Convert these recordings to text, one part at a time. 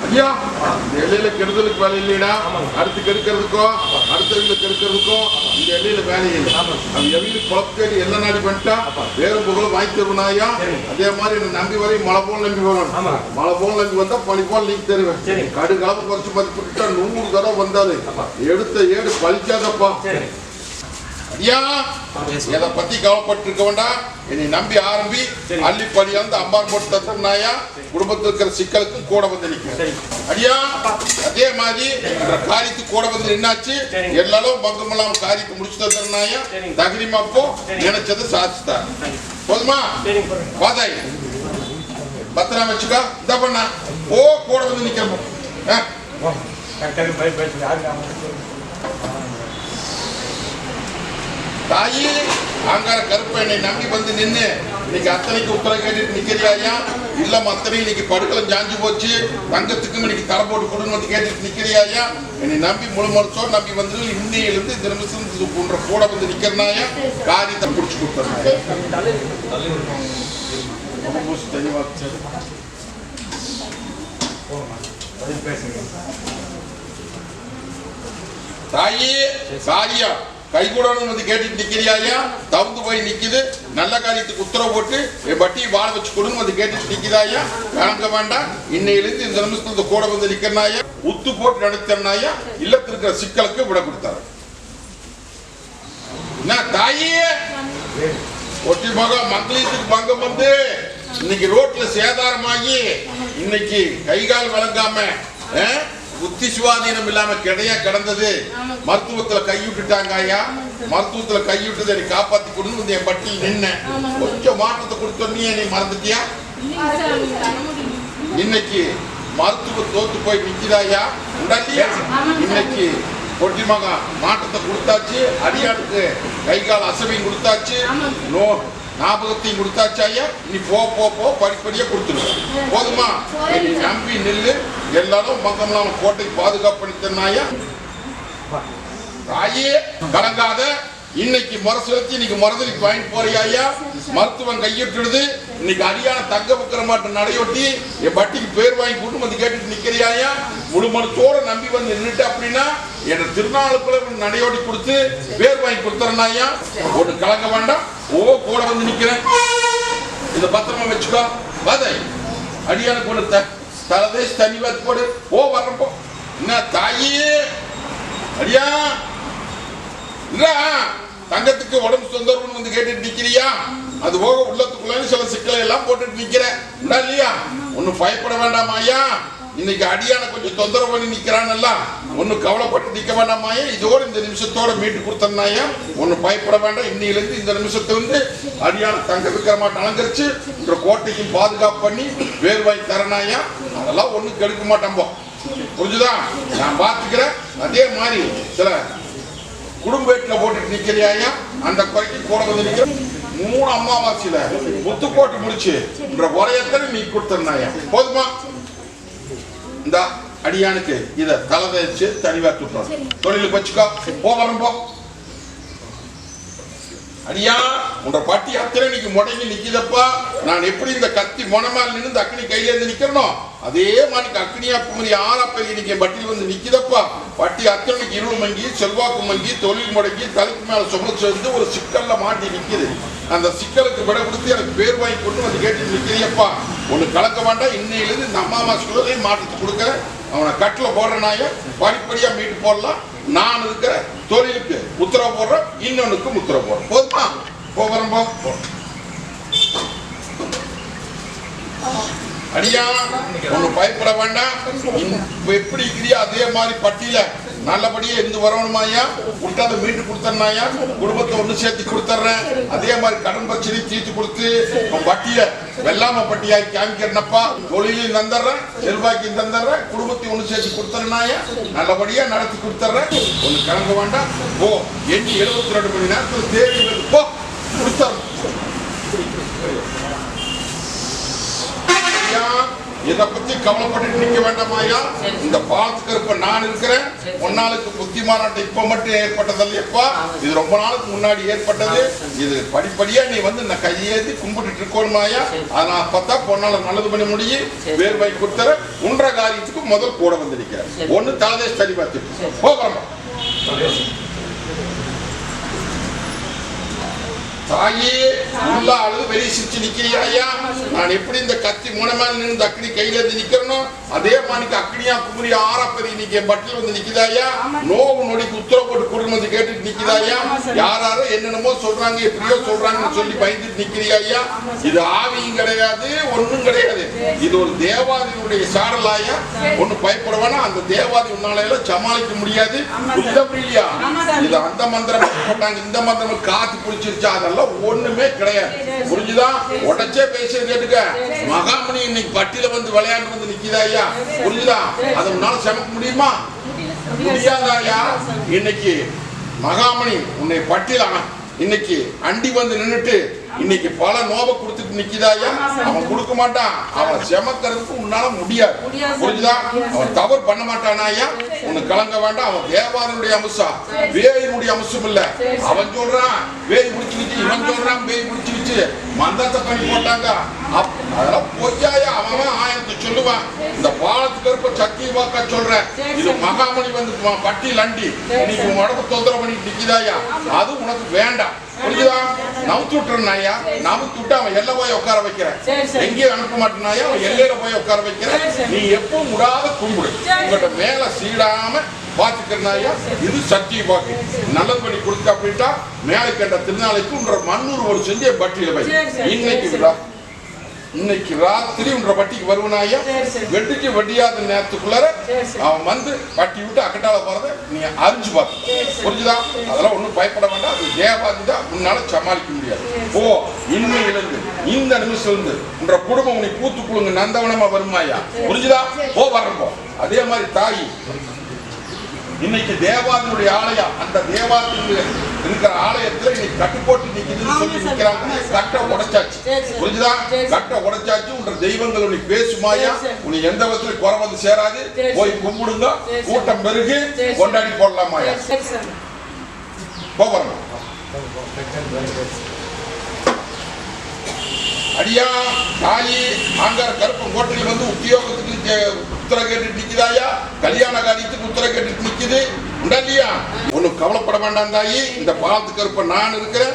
ஐயா எல்லையில கெடுதலுக்கு வேலை இல்லைடா. அடுத்து கெடுக்கிறதுக்கோ அடுத்தவங்களை கெடுக்கிறதுக்கோ இந்த எல்லையில வேலை இல்லை. அது எவ்வளவு குழப்பத்தேடி எல்லா நாடி பண்ணிட்டா வேற புகழும் வாங்கி தருவனாயா. அதே மாதிரி நம்பி வரை மழை போல் நம்பி வரணும். மழை போல் நம்பி வந்தா பனி போல் நீக்கி தருவேன். கடு கலப்பு குறைச்சு மதிப்பிட்டா 100 தடவை வந்தாரு எடுத்த ஏடு பழிக்காதப்பா. ஐயா எதை பத்தி கவலைப்பட்டு இருக்க வேண்டாம். என்னை நம்பி ஆரம்பி அள்ளி பணியாந்து அம்பார் போட்டு தந்தாயா குடும்பத்தில் இருக்கிற சிக்கலுக்கும் கூட வந்து நிற்கும். ஐயா அதே மாதிரி காரியத்துக்கு கூட வந்து நின்னாச்சு. எல்லாரும் பங்கம் இல்லாம காரியத்தை முடிச்சு தந்தாயா தகுதிமாப்போ நினைச்சதை சாதிச்சுட்டார். போதுமா வாதாய் பத்திரம் வச்சுக்கா. இந்த பண்ணா ஓ கூட வந்து நிக்கிறோம். தாயி அங்கார கருப்ப என்னை நம்பி வந்து நின்று இன்னைக்கு அத்தனைக்கு உத்தரவு கேட்டுட்டு நிக்கிறியா? இல்ல அத்தனை இன்னைக்கு படுக்கலாம் ஜாஞ்சு போச்சு தங்கத்துக்கும் இன்னைக்கு தர போட்டு கொடுன்னு வந்து கேட்டுட்டு நிக்கிறியா? என்னை நம்பி முழு மனசோ நம்பி வந்து இன்னையிலிருந்து இந்த நிமிஷம் போன்ற கூட வந்து நிக்கிறனாயா காரியத்தை பிடிச்சு கொடுத்தனாயா. தாயி காரியம் கைகூடணும் வந்து கேட்டுட்டு நிக்கிறியா? தவுந்து போய் நிக்குது. நல்ல காரியத்துக்கு உத்தரவு போட்டு என் பட்டி வாழ வச்சு கொடுன்னு வந்து கேட்டுட்டு நிக்குதாயா? கலங்க வேண்டாம். இன்னையிலிருந்து இந்த நிமிஷத்துல கூட வந்து நிக்கிறனாயா உத்து போட்டு நடத்தினாயா இல்லத்துல இருக்கிற சிக்கலுக்கு விட கொடுத்தாரு. என்ன தாயே ஒட்டி மகம் மங்களத்துக்கு பங்கம் வந்து இன்னைக்கு ரோட்ல சேதாரமாகி இன்னைக்கு கைகால் வழங்காம புத்தி சுவாதீனம் இல்லாம கிடையா கிடந்தது. மருத்துவத்துல கைவிட்டுட்டாங்க ஐயா. மருத்துவத்துல கைவிட்டு நீ காப்பாத்தி கொடுன்னு என் பட்டியல் நின்ன கொஞ்சம் மாற்றத்தை கொடுத்தோன்னே நீ மறந்துட்டியா? இன்னைக்கு மருத்துவ தோத்து போய் நிக்கிறாயா உடனே இன்னைக்கு பொட்டி மகா மாற்றத்தை கொடுத்தாச்சு. அடியாளுக்கு கை கால் அசைவையும் கொடுத்தாச்சு. நோ ஞாபகத்தையும் கொடுத்தாச்சு ஐயா. நீ போ போ போ படிப்படியா கொடுத்துருவேன். போதுமா? நீ நம்பி நில்லு. எல்லாரும் பங்கம்லாம் கோட்டைக்கு பாதுகாப்பு பண்ணி தந்தாயா. தாயே கலங்காத. இன்னைக்கு முறை செலுத்தி இன்னைக்கு முறதலிக்கு வாங்கிட்டு போறியா? மருத்துவம் கையிட்டுடுது. இன்னைக்கு அடியான தங்க பக்கிற மாட்டேன் நடையொட்டி என் பட்டிக்கு பேர் வாங்கி கூட்டு வந்து கேட்டுட்டு நிக்கிறியா? முழு மனத்தோட நம்பி வந்து நின்றுட்டு அப்படின்னா என்ன திருநாளுக்குள்ள நடையோட்டி கொடுத்து பேர் வாங்கி கொடுத்துறனாயா. ஒண்ணு கலங்க வேண்டாம். ஓ கூட வந்து நிக்கிறேன். இந்த பத்திரமா வச்சுக்கோ. வாதை அடியான கொண்டு தலதேசி தண்ணி பார்த்து போடு. ஓ வரப்போ என்ன தாயே அடியா இல்ல தங்கத்துக்கு உடம்பு தொந்தரவுன்னு வந்து கேட்டுட்டு நிக்கிறியா? அது போக உள்ளத்துக்குள்ள சில சிக்கலை எல்லாம் போட்டுட்டு நிக்கிற இல்லையா? ஒன்னும் பயப்பட வேண்டாமா ஐயா. இன்னைக்கு அடியான கொஞ்சம் தொந்தரவு பண்ணி நிக்கிறான்ல. ஒன்னும் கவலைப்பட்டு நிக்க வேண்டாமாயா. இதோட இந்த நிமிஷத்தோட மீட்டு கொடுத்தனாயா. ஒன்னும் பயப்பட வேண்டாம். இன்னையிலிருந்து இந்த நிமிஷத்தை வந்து அடியான தங்க விக்கிற மாட்டேன் அலங்கரிச்சு இந்த கோட்டைக்கும் பாதுகாப்பு பண்ணி வேர் வாங்கி தரனாயா. அதெல்லாம் ஒன்னும் கெடுக்க மாட்டோம். புரிஞ்சுதா? நான் பாத்துக்கிறேன். அதே மாதிரி சில குடும்ப வீட்டுல போட்டுட்டு நிக்கிறியா? அந்த குறைக்கு கூட வந்து நிக்கிற 3 அமாவாசையில முத்து போட்டு முடிச்சு குறையத்தனை நீ கொடுத்தனாயா. போதுமா? இந்த அடியானுக்கு இத தலை வச்சு தனிவா கொடுத்தோம். தொழிலுக்கு வச்சுக்கோ. போ வரும் போ. அடியா உன்ற பட்டி அத்தனை இன்னைக்கு முடங்கி நிக்குதப்பா. நான் எப்படி இந்த கத்தி மொனமால் நின்று இந்த அக்னி கையில இருந்து நிக்கிறோம் அதே மாதிரி அக்னியா குமரி ஆறா பெரிய இன்னைக்கு பட்டியில் வந்து நிக்குதப்பா. பட்டி அத்தனைக்கு இருள் மங்கி செல்வாக்கு மங்கி தொழில் முடங்கி தலைக்கு மேல சுமச்சு வந்து ஒரு சிக்கல்ல மாட்டி நிக்குது. அந்த சிக்கலுக்கு விட கொடுத்து எனக்கு பேர் வாங்கி கொண்டு வந்து கேட்டு நிக்கிறியப்பா. ஒண்ணு கலக்க வேண்டாம், இன்னையிலிருந்து இந்த அம்மா மாசுக்குள்ளதையும் மாற்றத்தை கொடுக்குறேன். அவனை கட்டில் போடுறனாய படிப்படியா மீட்டு போடலாம். நான் இருக்கிற தொழிலுக்கு உத்தரவு போடுறேன், இன்னொன்னுக்கு உத்தரவு போடுறேன். போதுமா? போகிறோம் போ. அடியா ஒண்ணு பயப்பட வேண்டாம். எப்படி இருக்கிறியா அதே மாதிரி பட்டியல நல்லபடியா இருந்து வரணுமாயா. கொடுத்தாத மீட்டு கொடுத்தனாயா, குடும்பத்தை ஒண்ணு சேர்த்து கொடுத்துறேன். அதே மாதிரி கடன் பிரச்சனை தீர்த்து கொடுத்து பட்டிய வெள்ளாம பட்டியாய் காமிக்கிறனப்பா. தொழிலையும் தந்துடுறேன், செல்வாக்கையும் தந்துடுறேன், குடும்பத்தையும் ஒண்ணு சேர்த்து கொடுத்துறனாயா, நல்லபடியா நடத்தி கொடுத்துறேன். ஒண்ணு கலங்க வேண்டாம். போ. எண்ணி 72 மணி நேரத்துல தேடி போ கொடுத்துறேன். இதை பத்தி கவலைப்பட்டு நிக்க வேண்டாமாயா. இந்த பாத்துக்கிறப்ப நான் இருக்கிறேன். ஒன்னாளுக்கு புத்திமானாட்ட இப்ப மட்டும் ஏற்பட்டதில்லையப்பா, இது ரொம்ப நாளுக்கு முன்னாடி ஏற்பட்டது. இது படிப்படியா நீ வந்து நான் கையேற்றி கும்பிட்டு இருக்கணுமாயா. அதனால பார்த்தா பொன்னால நல்லது பண்ணி முடியும். வேர்வாய் கொடுத்துற உன்ற காரியத்துக்கு முதல் கூட வந்து நிக்கிறேன். ஒண்ணு தலதேஷ் தனி பார்த்துட்டு போகிறோம். தாயே உள்ள அழுது வெளியே சிரிச்சு நிக்கிறியா. நான் எப்படி இந்த கத்தி மூணமால் நின்று அக்னி கையில இருந்து நிக்கிறனோ அதே மாதிரி அக்னியா குமரி ஆறாப்பதி இன்னைக்கு பட்டியல் வந்து நிக்குதாயா. நோவு நொடிக்கு உத்தரவு போட்டு குடும்பம் வந்து கேட்டுட்டு நிக்குதாயா. யாராரோ என்னென்னமோ சொல்றாங்க, எப்படியோ சொல்றாங்கன்னு சொல்லி பயந்துட்டு நிக்கிறியா. இது ஆவியும் கிடையாது, ஒண்ணும் கிடையாது. இது ஒரு தேவாதியுடைய சாடலாயா. ஒண்ணு பயப்பட வேணாம். அந்த தேவாதி உன்னால சமாளிக்க முடியாது. இல்லையா? இது அந்த மந்திரம் போட்டாங்க, இந்த மந்திரம் காத்து பிடிச்சிருச்சா, அதெல்லாம் ஒண்ணுமே கிடையாது. புரிஞ்சுதா? உடச்சே பேச கேட்டுக்க. மகாமணி இன்னைக்கு பட்டியல வந்து விளையாண்டு வந்து நிக்குதாயா. புரிஞ்சுதா? அதை உன்னால சமைக்க முடியுமா? முடியாதாயா. இன்னைக்கு மகாமணி உன்னை பட்டியல இன்னைக்கு அண்டி வந்து நின்னுட்டு இன்னைக்கு பல நோப கொடுத்துட்டு நிக்குதாயா. அவன் கொடுக்க மாட்டான். அவன் செமக்கிறதுக்கு உன்னால முடியாது. புரிஞ்சுதா? அவன் தவறு பண்ண மாட்டானாயா. உனக்கு கலங்க வேண்டாம். அவன் தேவாதனுடைய அம்சம், வேயினுடைய அம்சம் இல்ல. அவன் சொல்றான் வேய் பிடிச்சிக்கிச்சு, இவன் சொல்றான் வேய் பிடிச்சிக்கிச்சு, மந்தத்தை பண்ணி போட்டாங்க. அதெல்லாம் பொய்யாயா. அவன் ஆயிரத்தை சொல்லுவான். இந்த பாலத்துக்கு இருப்ப சக்தி வாக்க சொல்றேன். இது மகாமணி வந்து பட்டியல் அண்டி இன்னைக்கு உடம்பு தொந்தரவு பண்ணிட்டு நிக்குதாயா. அது உனக்கு வேண்டாம். புரிஞ்சுதா? நவுத்து விட்டுறனாயா. நவுத்து விட்டு அவன் எல்ல போய் உட்கார வைக்கிறேன். எங்கேயும் அனுப்ப மாட்டேனாயா. அவன் எல்லையில போய் உட்கார வைக்கிறேன். நீ எப்பவும் விடாத கும்பிடு. உங்கள்கிட்ட மேல சீடாம பாத்துக்கிறனாயா. இது சக்தி வாக்கு நல்லது பண்ணி கொடுக்க அப்படின்ட்டா மேலே கண்ட திருநாளைக்கு உன்ற மண்ணூர் ஒரு செஞ்ச பட்டியல போய் இன்னைக்கு விடா. இன்னைக்கு ராத்திரி உன்ற பட்டிக்கு வருவனாயா. வெட்டிக்கு வெட்டியாத நேரத்துக்குள்ளார அவன் வந்து பட்டி விட்டு அக்கட்டால போறத நீ அறிஞ்சு பார்த்து. புரிஞ்சுதா? அதெல்லாம் ஒண்ணும் பயப்பட வேண்டாம். அது தேவாதி தான் உன்னால சமாளிக்க முடியாது. ஓ இன்னையிலிருந்து இந்த நிமிஷம் இருந்து உன்ற குடும்பம் உன்னை பூத்து குழுங்க நந்தவனமா வருமாயா. புரிஞ்சுதா? போ வரப்போ. அதே மாதிரி தாய் இன்னைக்கு தேவாதியுடைய ஆலயம், அந்த தேவாதி இருக்கிற ஆலயத்துல இன்னைக்கு கட்டு போட்டு நிக்குதுன்னு சொல்லி நிக்கிறாங்க. கட்டை உடைச்சாச்சு. புரிஞ்சுதா? கட்டை உடைச்சாச்சு. உன்ற தெய்வங்கள் உன்னை பேசுமாயா. உன்னை எந்த விதத்துல குறை வந்து சேராது. போய் கும்பிடுங்க. கூட்டம் பெருகு கொண்டாடி போடலாமாயா. போறோம். அடியா தாயி ஆங்கார கருப்பம் கோட்டையில் வந்து உத்தியோகத்துக்கு உத்தரவு கேட்டு நிக்குதாயா. கல்யாண காரியத்துக்கு உத்தரவு கேட்டு நிக்குது. உண்டாலியா? ஒன்னும் கவலைப்பட வேண்டாம் தாயி. இந்த பாலத்துக்கு கருப்ப நான் இருக்கிறேன்.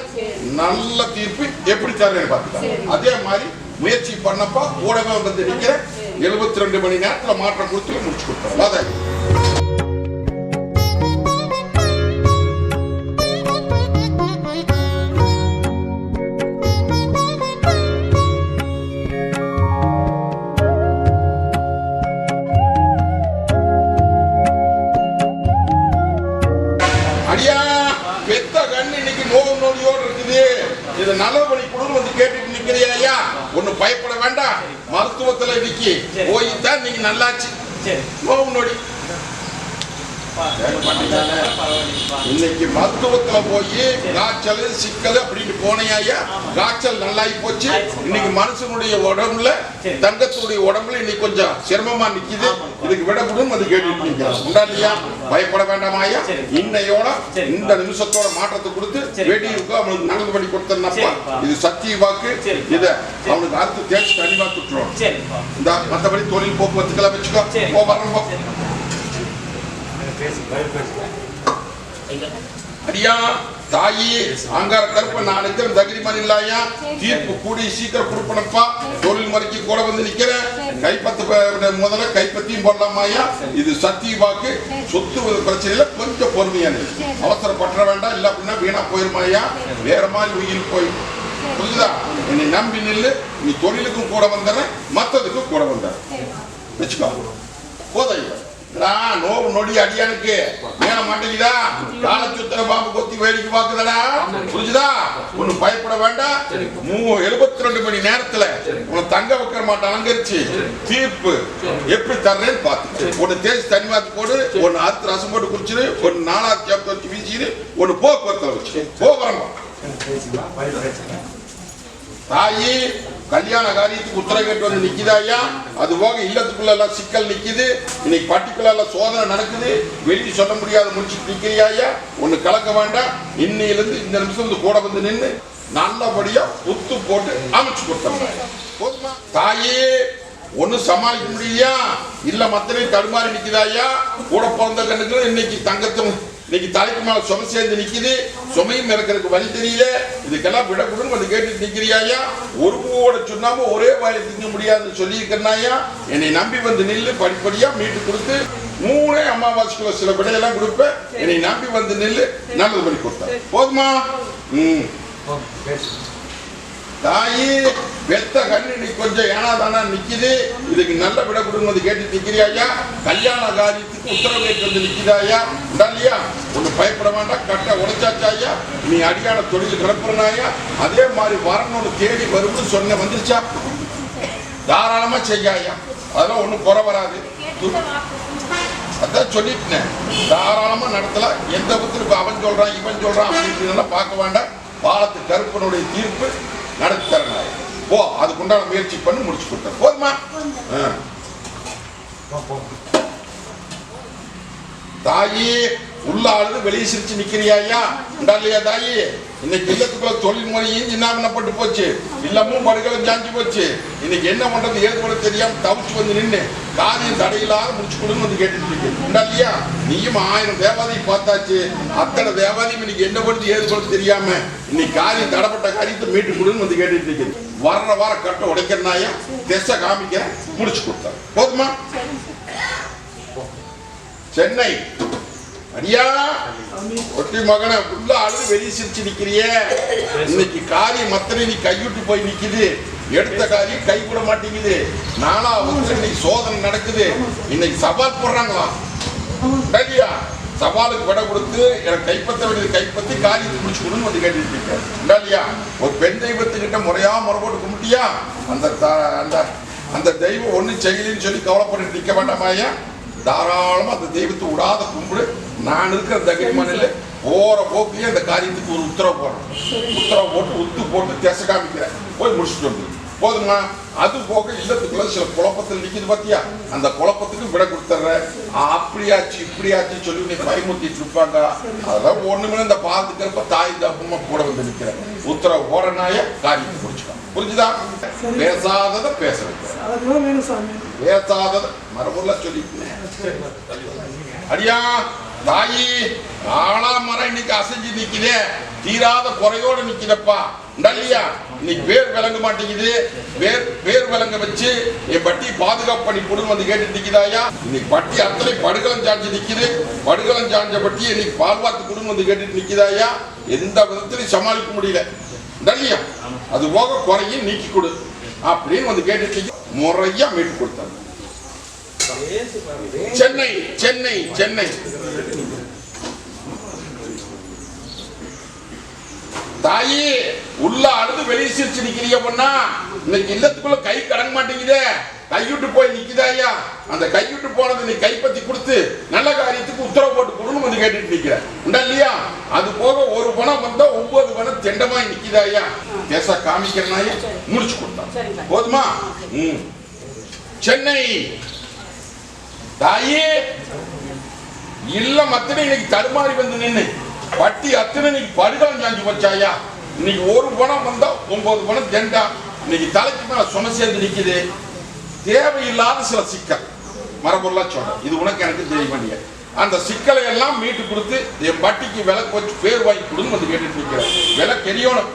நல்ல தீர்ப்பு எப்படி தரேன்னு பார்த்துட்டேன். அதே மாதிரி முயற்சி பண்ணப்பா கூடவே வந்து நிக்கிறேன். 72 மணி நேரத்துல மாற்றம் கொடுத்து முடிச்சு கொடுத்தேன். இது நல்லபடி குடும்பம் வந்து கேட்டுட்டு நிக்கிறியா. ஒண்ணு பயப்பட வேண்டாம். மருத்துவத்துல இன்னைக்கு போய்தான் நீங்க நல்லாச்சு. நோடி இன்னைக்கு மருத்துவத்துல போய் காய்ச்சல் சிக்கல் அப்படின்னு போனையா காய்ச்சல் நல்லாயி போச்சு. இன்னைக்கு மனுஷனுடைய உடம்புல தங்கத்துடைய உடம்புல இன்னைக்கு கொஞ்சம் சிரமமா நிக்குது. இதுக்கு விடப்படும் அது கேட்டு உண்டா இல்லையா? பயப்பட வேண்டாமாயா? இன்னையோட இந்த நிமிஷத்தோட மாற்றத்தை கொடுத்து வெடிக்கு அவனுக்கு நல்லது பண்ணி கொடுத்தா இது சத்திய வாக்கு. இத அவனுக்கு அறுத்து தேய்ச்சி தனிவா துட்டுரும். இந்த மற்றபடி தொழில் போக்குவரத்துக்கெல்லாம் வச்சுக்கோ வரணும். அடியா தாயி அங்கார கருப்ப நான் தகிரிமன் இல்லாயா தீர்ப்பு கூடி சீக்கிரம் கொடுப்பனப்பா. தொழில் முறைக்கு கூட வந்து நிக்கிறேன். கைப்பத்து முதல்ல கைப்பத்தியும் போடலாமாயா? இது சத்திய வாக்கு. சொத்து பிரச்சனையில கொஞ்சம் பொறுமையான அவசரப்பற்ற வேண்டாம். இல்ல அப்படின்னா வீணா போயிருமாயா? வேற மாதிரி உயிர் போய் புரிஞ்சுதா? என்னை நம்பி நில்லு. நீ தொழிலுக்கும் கூட வந்தன மற்றதுக்கும் கூட வந்த வச்சுக்கோ. போதையா நோவு நொடி அடியானுக்கு மேல மாட்டேங்குதா? கால சுத்தர பாம்பு கொத்தி வேடிக்கை பாக்குதடா. புரிஞ்சுதா? ஒண்ணு பயப்பட வேண்டாம். 72 மணி நேரத்துல உன்னை தங்க வைக்கிற மாட்டேன் அலங்கரிச்சு தீர்ப்பு எப்படி தர்றேன்னு பார்த்து ஒன்னு தேய்ச்சி தண்ணி மாத்தி போடு. ஒன்னு அறுத்து ரசம் போட்டு குடிச்சிரு. ஒன்னு 4வது சேப்பத்தை வச்சு வீசிடு. ஒன்னு போக்குவரத்துல வச்சு வரணும். தாயி கல்யாண காரியத்துக்கு உத்தரவு கேட்டு வந்து நிக்குதாயா? அது போக இல்லத்துக்குள்ள எல்லாம் சிக்கல் நிக்குது. இன்னைக்கு பர்டிகுலர்ல சோதனை நடக்குது. வெளியே சொல்ல முடியாத முடிச்சுட்டு நிக்கிறியாயா? ஒண்ணு கலக்க வேண்டாம். இன்னையிலிருந்து இந்த நிமிஷம் வந்து கூட வந்து நின்று நல்லபடியா புத்து போட்டு அமைச்சு கொடுத்தாங்க. போதுமா தாயே? ஒண்ணு சமாளிக்க முடியலையா? இல்ல மத்தனை தடுமாறி நிக்குதாயா? கூட பிறந்த கண்ணுக்கு இன்னைக்கு தங்கத்தும் இன்னைக்கு தலைக்கு மேல சுமை சேர்ந்து நிக்குது. சுமையும் இறக்கிறதுக்கு வழி தெரியல. இதுக்கெல்லாம் விடக்கூடும் வந்து கேட்டு நிக்கிறியாயா? ஒரு பூவோட சொன்னாம ஒரே வாயில திங்க முடியாதுன்னு சொல்லி இருக்கனாயா? என்னை நம்பி வந்து நில்லு. படிப்படியா மீட்டு கொடுத்து 3 அமாவாசைக்குள்ள சில விடையெல்லாம் கொடுப்பேன். என்னை நம்பி வந்து நில்லு. நல்லது பண்ணி கொடுத்தேன். போதுமா? தாயி வெத்த கண்ணு இன்னைக்கு கொஞ்சம் ஏனாதானா நிக்குது. இதுக்கு நல்ல விட கொடுங்க வந்து கேட்டு நிக்கிறியாயா? கல்யாண காரியத்துக்கு உத்தரவு கேட்டு வந்து நிக்குதாயா? இல்லையா? ஒண்ணு பயப்பட வேண்டாம். கட்ட உடைச்சாச்சாயா? நீ அடியான தொழில் கிளப்புறனாயா? அதே மாதிரி வரணும்னு தேடி வரும்னு சொன்ன வந்துருச்சா? தாராளமா செய்யாயா? அதெல்லாம் ஒண்ணும் குறை வராது. அதான் சொல்லிட்டேன். தாராளமா நடத்தல. எந்த பத்திரிக்கை அவன் சொல்றான் இவன் சொல்றான் அப்படின்னு பார்க்க வேண்டாம். பாலத்து கருப்பனுடைய தீர்ப்பு நடத்தி தரனாய போ. அதுக்குண்டான முயற்சி பண்ணி முடிச்சு கொடுத்தேன். போதுமா? தாயி உள்ள ஆளுது வெளியே சிரிச்சு நிக்கிறியாயா? இல்லையா தாயி? இன்னைக்கு இல்லத்துக்குள்ள தொழில் முறையும் சின்னாமப்பட்டு போச்சு. இல்லமும் படுகளும் ஜாஞ்சி போச்சு. இன்னைக்கு என்ன பண்றது ஏது பண்ண தெரியாம தவிச்சு வந்து நின்று காரியம் தடையில்லாத முடிச்சு கொடுன்னு வந்து கேட்டுட்டு இருக்கு. இல்லையா? நீயும் 1000 தேவாதையை பார்த்தாச்சு. அத்தனை தேவாதையும் இன்னைக்கு என்ன பண்ணுறது ஏது பண்ண தெரியாம இன்னைக்கு காரியம் தடைப்பட்ட காரியத்தை மீட்டு கொடுன்னு வந்து கேட்டுட்டு இருக்குது. வர்ற வார கட்ட உடைக்கிறனாயா? திசை காமிக்கிறேன். முடிச்சு கொடுத்தாரு. போதுமா? சென்னை அடியா ஒட்டி மகனை உள்ள அழுது வெளியே சிரிச்சு நிக்கிறிய. இன்னைக்கு காரியம் மத்தனை நீ கைவிட்டு போய் நிக்குது. எடுத்த காரியம் கை கூட மாட்டேங்குது. 4வது இன்னைக்கு சோதனை நடக்குது. இன்னைக்கு சவால் போடுறாங்களா? சவாலுக்கு விட கொடுத்து எனக்கு கைப்பற்ற வேண்டியது கைப்பற்றி காரியத்தை முடிச்சு கொடுன்னு வந்து கேட்டுட்டு இருக்கேன். இல்லையா? ஒரு பெண் தெய்வத்துக்கிட்ட முறையா முறை போட்டு கும்பிட்டியா? அந்த தெய்வம் ஒன்னும் செய்யலன்னு சொல்லி கவலைப்பட்டு நிற்க வேண்டாமாயா? தாராளமா அந்த தெய்வத்தை விடாத கும்பிடு. நான் இருக்கிற தகிரிமனில் போற போக்குலயே அந்த காரியத்துக்கு ஒரு உத்தரவு போடுறேன். உத்தரவு போட்டு உத்து போட்டு திசை காமிக்கிறேன். போய் முடிச்சுட்டு வந்து போதுமா? அது போக இல்லத்துக்குள்ள சில குழப்பத்தில் நிக்குது பாத்தியா? அந்த குழப்பத்துக்கு விட கொடுத்துட்ற. அப்படியாச்சு இப்படியாச்சு சொல்லி நீ பயமுத்திட்டு இருப்பாங்க. அதெல்லாம் ஒண்ணுமே இந்த பாதுக்கிறப்ப தாய் தப்புமா கூட வந்து நிக்கிறேன். உத்தரவு போறனாய காரியத்தை முடிச்சுக்கலாம். புரிஞ்சுதா? பேசாதத பேச வைக்கிறேன். பேசாதத மரபுள்ள சொல்லிட்டேன். அடியா தாயி ஆளாமரம் இன்னைக்கு அசைஞ்சு நிக்குதே. தீராத குறையோட நிக்கிறப்பா. இல்லையா? இன்னைக்கு வேர் விளங்க மாட்டேங்குது. வேர் விளங்க வச்சு என் பட்டி பாதுகாப்பு பண்ணி கொடுன்னு வந்து கேட்டு நிக்குதாயா? இன்னைக்கு பட்டி அத்தனை படுகளம் சாஞ்சு நிக்குது. படுகளம் சாஞ்ச பட்டி இன்னைக்கு பால்வாத்து கொடுன்னு வந்து கேட்டுட்டு நிக்குதாயா? எந்த விதத்திலையும் சமாளிக்க முடியல. இல்லையா? அது போக குறையும் நீக்கி கொடு அப்படின்னு வந்து கேட்டுட்டு முறையா மீட்டு கொடுத்தாங்க. சென்னை சென்னை சென்னை தாயி உள்ள அழுது வெளியே சிரிச்சு நிக்கிறீங்க பொண்ணா. இன்னைக்கு இல்லத்துக்குள்ள கை கடங்க மாட்டேங்குதே. கைவிட்டு போய் நிக்குதாயா? அந்த கைவிட்டு போனது நீ கைப்பற்றி கொடுத்து நல்ல காரியத்துக்கு உத்தரவு போட்டு கொடுன்னு வந்து கேட்டுட்டு நிக்கிறேன் உண்டா இல்லையா? அது போக ஒரு பணம் வந்தா 9 பணம் தெண்டமாய் நிக்குதாயா? பேச காமிக்கிறனாயா முடிச்சு கொடுத்தா போதுமா? சென்னை தாயே இல்ல அத்தனை இன்னைக்கு தடுமாறி வந்து நின்று பட்டி அத்தனை இன்னைக்கு படுகாலம் சாஞ்சி போச்சாயா. இன்னைக்கு ஒரு பணம் வந்தா 9 பணம் தெண்டா. இன்னைக்கு தலைக்கு மேல சும சேர்ந்து நிக்குது. தேவையில்லாத சில சிக்கல் மரபொருளா சொல்றேன். இது உனக்கு எனக்கு தெரிய மாட்டேங்க. அந்த சிக்கலை எல்லாம் மீட்டு கொடுத்து என் பட்டிக்கு விளக்கு வச்சு பேர் வாங்கி கொடுன்னு வந்து கேட்டுட்டு நிற்கிறேன். விளக்கு எரியணும்,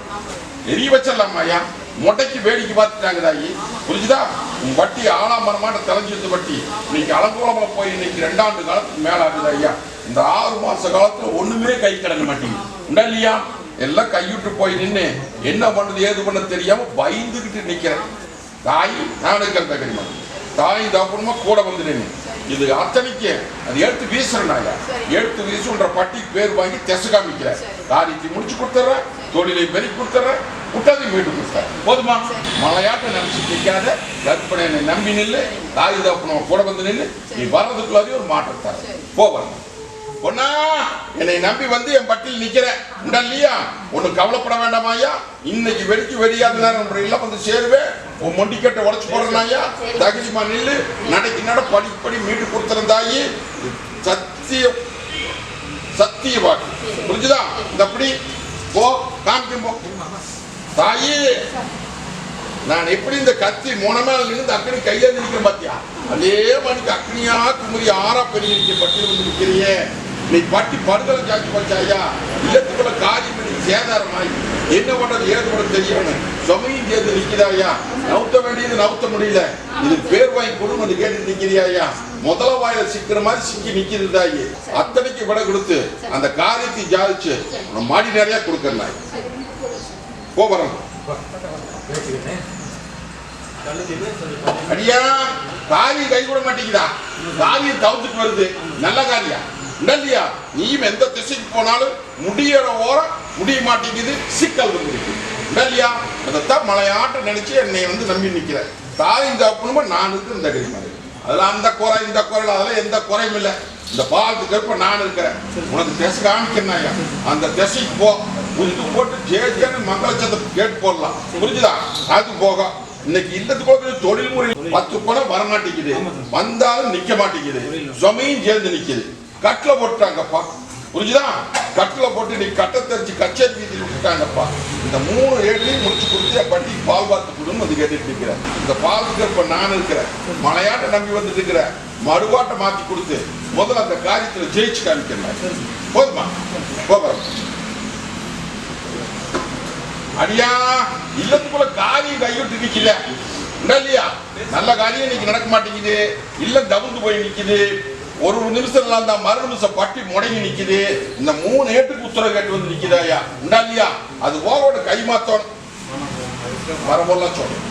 எரிய வச்சிடலாமாயா? மொட்டைக்கு வேடிக்கை பார்த்துட்டாங்க தாயி, புரிஞ்சுதா? உன் பட்டி ஆலாமரமாட்ட தலைஞ்சிருந்த பட்டி இன்னைக்கு அலங்கோலமா போய் இன்னைக்கு 2 ஆண்டு காலத்துக்கு மேல ஆகுது ஐயா. இந்த 6 மாச காலத்துல ஒண்ணுமே கை கிடக்க மாட்டேங்குது உண்டா இல்லையா? எல்லாம் கைவிட்டு போய் நின்று என்ன பண்ணுது ஏது பண்ண தெரியாம பயந்துகிட்டு நிக்கிறேன். தாய் நானுக்கு அந்த தெரியுமா தாய் தப்புமா கூட வந்து நின்று இது அத்தனைக்கு அது எடுத்து வீசுறனாயா. எடுத்து வீசுன்ற பட்டிக்கு பேர் வாங்கி தெச காமிக்கிற காரியத்தை முடிச்சு கொடுத்துற, தொழிலை பெருக்கி கொடுத்துற, விட்டதையும் மீட்டு கொடுத்தார் போதுமா? மலையாட்ட நினைச்சு நிற்காத கற்பனை நம்பி நில்லு. தாய் தப்புமா கூட வந்து நின்று நீ வர்றதுக்குள்ளாரையும் ஒரு மாற்றத்தார் போவ பொண்ணா. என்னை நம்பி வந்து என் பட்டியல் நிக்கிற உண்டா இல்லையா? ஒண்ணு கவலைப்பட வேண்டாமாயா. இன்னைக்கு வெடிக்கு வெடியாத நேரம் எல்லாம் வந்து சேருவேன். உன் மொண்டிக்கட்டை உடச்சு போடுறாயா. தகுதிமா நில்லு. நடைக்கு நட படி மீட்டு கொடுத்துருந்தாயி. சத்திய சத்திய வாக்கு புரிஞ்சுதா? இந்த அப்படி போ காமிக்கும் போ தாயி. நான் எப்படி இந்த கத்தி முனமேல இருந்து அக்கனி கையில் நிற்கிறேன் பாத்தியா? அதே மணிக்கு அக்னியா குமரி 6 பெரிய நிற்க பட்டியல் வந்து நிற்கிறியே. நீ பட்டி படுதலை சாட்சி வச்சாயா. இல்லத்துக்குள்ள காரியம் சேதாரமாய் என்ன பண்றது ஏது பண்ண தெரியணும். சுமையும் சேர்ந்து நிற்கிறாயா. நவுத்த வேண்டியது நவுத்த முடியல. இது பேர் வாங்கி கொடுன்னு வந்து கேட்டு நிற்கிறியாயா. முதல வாயில சிக்கிற மாதிரி சிக்கி நிக்கிறதாயி. அத்தனைக்கு விட கொடுத்து அந்த காரியத்தை ஜாதிச்சு மாடி நிறைய கொடுக்கறாய் போறோம். அடியா காரியம் கை கூட மாட்டேங்குதா? காரியம் தவிர்த்துட்டு வருது. நல்ல காரியம் இல்லையா? நீயும் எந்த திசைக்கு போனாலும் முடியற ஓரம் முடிய மாட்டேங்குது. சிக்கல் வந்துருக்கு இல்லையா? அதைத்தான் மலையாட்ட நினைச்சு என்னை வந்து நம்பி நிக்கிற தாயும் தப்புனுமா நான் இருக்கு. இந்த கறி மாதிரி அதெல்லாம் அந்த குறை இந்த குறையில் அதெல்லாம் எந்த குறையும் இல்லை. இந்த பாலத்துக்கு ஏற்ப நான் இருக்கிறேன். உனக்கு திசை காமிக்கிறேன். அந்த திசைக்கு போ. புரிஞ்சு போட்டு ஜேஜேன்னு மங்களச்சத்தை கேட்டு போடலாம். புரிஞ்சுதா? அது போக இன்னைக்கு இல்லத்துக்கு தொழில் முறை 10 பணம் வர மாட்டேங்குது. வந்தாலும் நிக்க மாட்டேங்குது. சுமையும் சேர்ந்து நிக்குது. கட்டில போட்டுட்டாங்கப்பா. புரிஞ்சுதா? கட்டில போட்டு நீ கட்டை தெரிச்சு கச்சேரி வீதியில் விட்டுட்டாங்கப்பா. இந்த 3 ஏழையும் முடிச்சு கொடுத்து என் பட்டிக்கு பால் பார்த்து கொடுன்னு வந்து கேட்டுட்டு இருக்கிறேன். இந்த பாலுக்கு இப்ப நான் இருக்கிறேன். மலையாட்ட நம்பி வந்துட்டு இருக்கிறேன். மறுவாட்டை மாத்தி கொடுத்து முதல்ல அந்த காரியத்துல ஜெயிச்சு காமிக்கிறேன். போதுமா? போகிறோம். அடியா இல்லத்துக்குள்ள காரியம் கைவிட்டு நிக்கல இல்லையா? நல்ல காரியம் இன்னைக்கு நடக்க மாட்டேங்குது. இல்ல தவிர்த்து போய் நிக்குது. ஒரு நிமிஷம் அந்த மறு நிமிஷம் பட்டி முடங்கி நிக்குது. இந்த 3 ஏட்டுக்கு உத்தரவு கேட்டு வந்து நிக்குதாயா உண்டா இல்லையா? அது ஓரோட கை மாத்தோம் மரபெல்லாம் சொல்றேன்.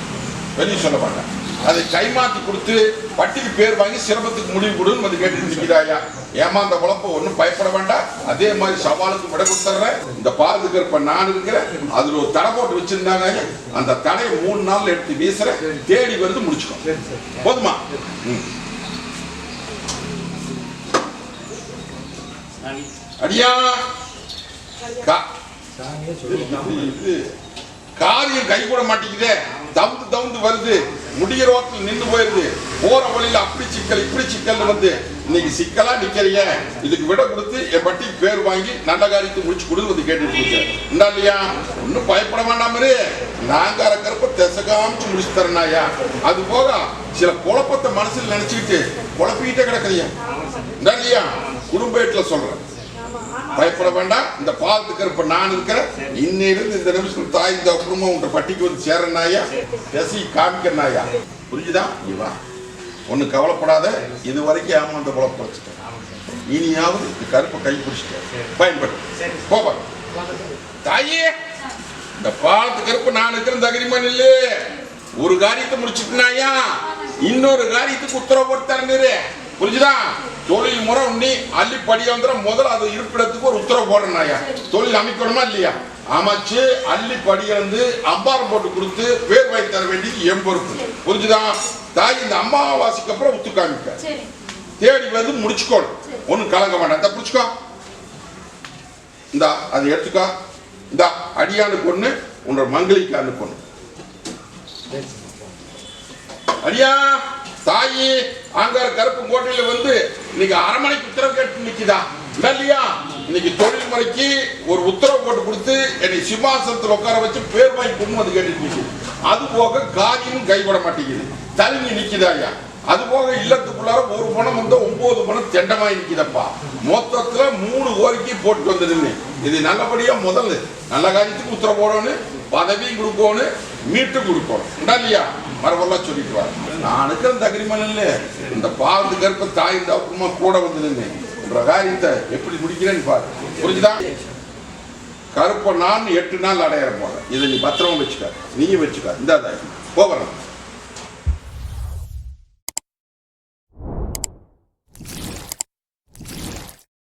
வெளியே சொல்ல மாட்டேன். அதை கை மாத்தி கொடுத்து பட்டிக்கு பேர் வாங்கி சிரமத்துக்கு முடிவு கொடுன்னு வந்து கேட்டு நிற்கிறாயா. ஏமாந்த குழப்பம் ஒன்றும் பயப்பட வேண்டாம். அதே மாதிரி சவாலுக்கு விட கொடுத்துட்றேன். இந்த பாதுக்கு இருப்ப நான் இருக்கிறேன். அதுல ஒரு தடை போட்டு வச்சிருந்தாங்க. அந்த தடையை 3 நாள்ல எடுத்து வீசுறேன். தேடி வந்து முடிச்சுக்கோ போதுமா? அடியா காரியம் கை கூட மாட்டேங்குதே. தவுந்து வருது. முடிகிற வாக்கில் நின்று போயிருது. போற வழியில அப்படி சிக்கல் இப்படி சிக்கல் வந்து இன்னைக்கு சிக்கலா நிக்கிறிய. இதுக்கு விட கொடுத்து என் பட்டிக்கு பேர் வாங்கி நல்ல காரியத்தை முடிச்சு கொடுத்து கேட்டுட்டு இருக்கேன் இல்லையா? ஒன்னும் பயப்பட வேண்டாம். நாங்க இருக்கிறப்ப திசை காமிச்சு முடிச்சு தரேனாயா. அது போக சில குழப்பத்தை மனசுல நினைச்சுக்கிட்டு குழப்பிக்கிட்டே கிடக்குறியா இல்லையா? குடும்ப வீட்டுல சொல்றேன். பயப்பட வேண்டாம். இந்த பாலத்துக்கு இருப்ப நான் இருக்கிறேன். இன்னிலிருந்து இந்த நிமிஷம் தாய் இந்த குடும்பம் உங்க பட்டிக்கு வந்து சேரனாயா. திசை காமிக்கிறனாயா. புரிஞ்சுதா? இவா ஒண்ணு கவலைப்படாத. இது வரைக்கும் ஏமாந்த குழப்பம் வச்சுட்டேன். இனியாவது கருப்பை கை பிடிச்சிட்டேன். பயன்படுத்த போவா தாயே. இந்த பாலத்துக்கு இருப்ப நான் இருக்கிறேன். தகுதிமா நில்லு. ஒரு காரியத்தை முடிச்சுட்டுனாயா இன்னொரு காரியத்துக்கு உத்தரவு போட்டு தரேன். புரிஞ்சுதா? தொழில் முறை உண்ணி அள்ளி படிய வந்துட முதல்ல அது இருப்பிடத்துக்கு ஒரு உத்தரவு போடுறேன்னாயா. தொழில் அமைக்கணுமா இல்லையா? அமைச்சு அள்ளி படிய வந்து அம்பாரம் போட்டு கொடுத்து பேர் வாங்கி தர வேண்டியது என் பொறுப்பு. புரிஞ்சுதா? தாய் இந்த அம்மாவாசைக்கு அப்புறம் உத்து காமிக்க தேடி வந்து முடிச்சுக்கோணும். ஒன்னும் கலங்க வேண்டாம். புடிச்சுக்கோ இந்த அதை எடுத்துக்கா. இந்த அடியானுக்கு ஒண்ணு, உன்னோட மங்களிக்கானுக்கு ஒண்ணு. அடியா தாயி ஆங்கார கருப்பு கோட்டையில வந்து இன்னைக்கு அரமனைக்கு உத்தரவு கேட்டு நிக்குதா இல்லையா? இன்னைக்கு தொழில் முறைக்கு ஒரு உத்தரவு போட்டு கொடுத்து என்னை சிம்மாசனத்தில் உட்கார வச்சு பேர் வாங்கி கொண்டு வந்து கேட்டு நிக்குது. அது போக காரியம் கைவிட மாட்டேங்குது, தழுங்கி நிக்குதா ஐயா. அது போக இல்லத்துக்குள்ளார ஒரு பணம் வந்து 9 பணம் தெண்டமாய் நிக்குதப்பா. மொத்தத்துல 3 கோரிக்கை போட்டு வந்துடுன்னு. இது நல்லபடியா முதல்ல நல்ல காரியத்துக்கு உத்தரவு போடணும், பதவியும் கொடுக்கணும், மீட்டு கொடுக்கணும் இல்லையா? மரபெல்லாம் சொல்லிட்டு வர நான் இருக்கிற தகரிமன் இல்லை. இந்த பாவத்து கருப்ப தாய் இந்த அப்புறமா கூட வந்து நின்று காரியத்தை எப்படி முடிக்கிறேன்னு பாரு. புரிஞ்சுதா? கருப்ப நான் 8 நாள் அடையிற போல. இதை நீ பத்திரமா வச்சுக்க, நீயும் வச்சுக்க. இந்த போகிறேன்.